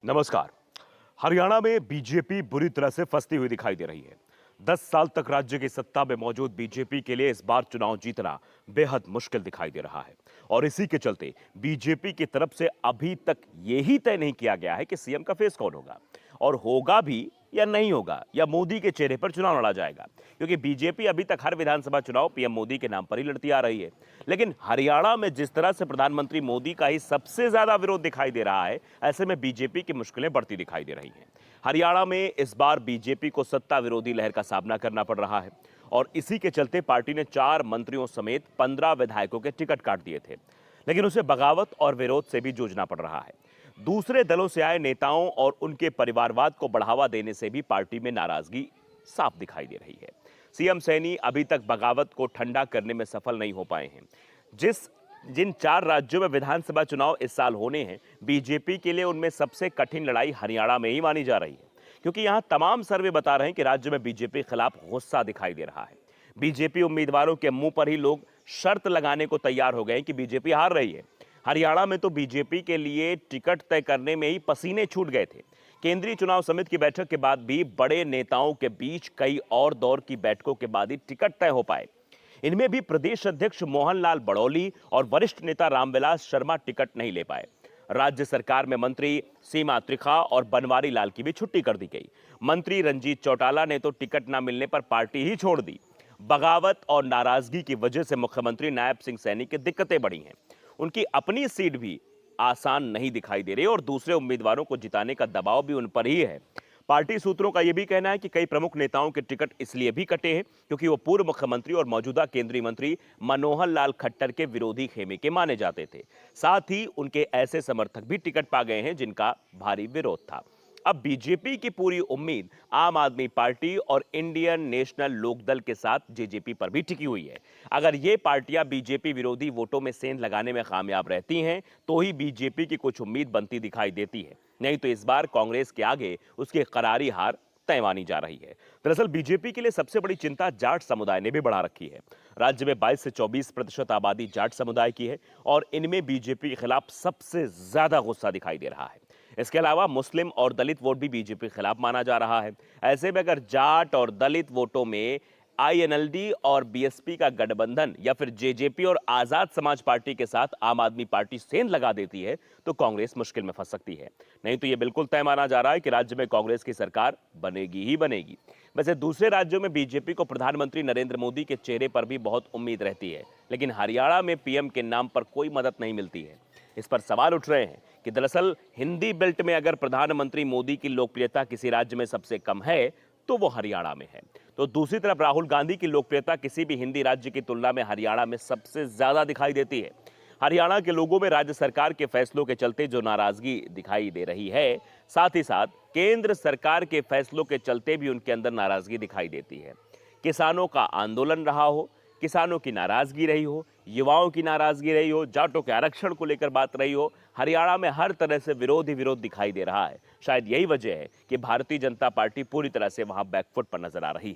नमस्कार। हरियाणा में बीजेपी बुरी तरह से फंसती हुई दिखाई दे रही है। 10 साल तक राज्य की सत्ता में मौजूद बीजेपी के लिए इस बार चुनाव जीतना बेहद मुश्किल दिखाई दे रहा है। और इसी के चलते बीजेपी की तरफ से अभी तक यही तय नहीं किया गया है कि सीएम का फेस कौन होगा और होगा भी या नहीं होगा, या मोदी के चेहरे पर चुनाव लड़ा जाएगा। क्योंकि बीजेपी अभी तक हर विधानसभा चुनाव पीएम मोदी के नाम पर ही लड़ती आ रही है। लेकिन हरियाणा में जिस तरह से प्रधानमंत्री मोदी का ही सबसे ज्यादा विरोध दिखाई दे रहा है, ऐसे में बीजेपी की मुश्किलें बढ़ती दिखाई दे रही हैं। हरियाणा में इस बार बीजेपी को सत्ता विरोधी लहर का सामना करना पड़ रहा है और इसी के चलते पार्टी ने 4 मंत्रियों समेत 15 विधायकों के टिकट काट दिए थे। लेकिन उसे बगावत और विरोध से भी जूझना पड़ रहा है। दूसरे दलों से आए नेताओं और उनके परिवारवाद को बढ़ावा देने से भी पार्टी में नाराजगी साफ दिखाई दे रही है। सीएम सैनी अभी तक बगावत को ठंडा करने में सफल नहीं हो पाए हैं। जिन 4 राज्यों में विधानसभा चुनाव इस साल होने हैं, बीजेपी के लिए उनमें सबसे कठिन लड़ाई हरियाणा में ही मानी जा रही है। क्योंकि यहां तमाम सर्वे बता रहे हैं कि राज्य में बीजेपी खिलाफ गुस्सा दिखाई दे रहा है। बीजेपी उम्मीदवारों के मुंह पर ही लोग शर्त लगाने को तैयार हो गए हैं कि बीजेपी हार रही है। हरियाणा में तो बीजेपी के लिए टिकट तय करने में ही पसीने छूट गए थे। केंद्रीय चुनाव समिति की बैठक के बाद भी बड़े नेताओं के बीच कई और दौर की बैठकों के बाद ही टिकट तय हो पाए। इनमें भी प्रदेश अध्यक्ष मोहनलाल बड़ौली और वरिष्ठ नेता रामविलास शर्मा टिकट नहीं ले पाए। राज्य सरकार में मंत्री सीमा त्रिखा और बनवारी लाल की भी छुट्टी कर दी गई। मंत्री रंजीत चौटाला ने तो टिकट न मिलने पर पार्टी ही छोड़ दी। बगावत और नाराजगी की वजह से मुख्यमंत्री नायब सिंह सैनी की दिक्कतें बढ़ी हैं। उनकी अपनी सीट भी आसान नहीं दिखाई दे रही और दूसरे उम्मीदवारों को जिताने का दबाव भी उन पर ही है। पार्टी सूत्रों का यह भी कहना है कि कई प्रमुख नेताओं के टिकट इसलिए भी कटे हैं क्योंकि वो पूर्व मुख्यमंत्री और मौजूदा केंद्रीय मंत्री मनोहर लाल खट्टर के विरोधी खेमे के माने जाते थे। साथ ही उनके ऐसे समर्थक भी टिकट पा गए हैं जिनका भारी विरोध था। अब बीजेपी की पूरी उम्मीद आम आदमी पार्टी और इंडियन नेशनल लोकदल के साथ जेजेपी पर भी टिकी हुई है। अगर ये पार्टियां बीजेपी विरोधी वोटों में सेंध लगाने में कामयाब रहती हैं तो ही बीजेपी की कुछ उम्मीद बनती दिखाई देती है। नहीं तो इस बार कांग्रेस के आगे उसकी करारी हार तय मानी जा रही है। दरअसल बीजेपी के लिए सबसे बड़ी चिंता जाट समुदाय ने भी बढ़ा रखी है। राज्य में 22 से 24% आबादी जाट समुदाय की है और इनमें बीजेपी के खिलाफ सबसे ज्यादा गुस्सा दिखाई दे रहा है। इसके अलावा मुस्लिम और दलित वोट भी बीजेपी के खिलाफ माना जा रहा है। ऐसे में अगर जाट और दलित वोटों में आईएनएलडी और बीएसपी का गठबंधन या फिर जेजेपी और आजाद समाज पार्टी के साथ आम आदमी पार्टी सेंध लगा देती है तो कांग्रेस मुश्किल में फंस सकती है। नहीं तो यह बिल्कुल तय माना जा रहा है कि राज्य में कांग्रेस की सरकार बनेगी ही बनेगी। वैसे दूसरे राज्यों में बीजेपी को प्रधानमंत्री नरेंद्र मोदी के चेहरे पर भी बहुत उम्मीद रहती है, लेकिन हरियाणा में पीएम के नाम पर कोई मदद नहीं मिलती है। इस पर सवाल उठ रहे हैं कि दरअसल हिंदी बेल्ट में अगर प्रधानमंत्री मोदी की लोकप्रियता किसी राज्य में सबसे कम है तो वो हरियाणा में है। तो दूसरी तरफ राहुल गांधी की लोकप्रियता किसी भी हिंदी राज्य की तुलना में हरियाणा में सबसे ज्यादा दिखाई देती है। हरियाणा के लोगों में राज्य सरकार के फैसलों के चलते जो नाराजगी दिखाई दे रही है, साथ ही साथ केंद्र सरकार के फैसलों के चलते भी उनके अंदर नाराजगी दिखाई देती है। किसानों का आंदोलन रहा हो, किसानों की नाराजगी रही हो, युवाओं की नाराजगी रही हो, जाटों के आरक्षण को लेकर बात रही हो, हरियाणा में हर तरह से विरोध ही विरोध दिखाई दे रहा है। शायद यही वजह है कि भारतीय जनता पार्टी पूरी तरह से वहां बैकफुट पर नजर आ रही है।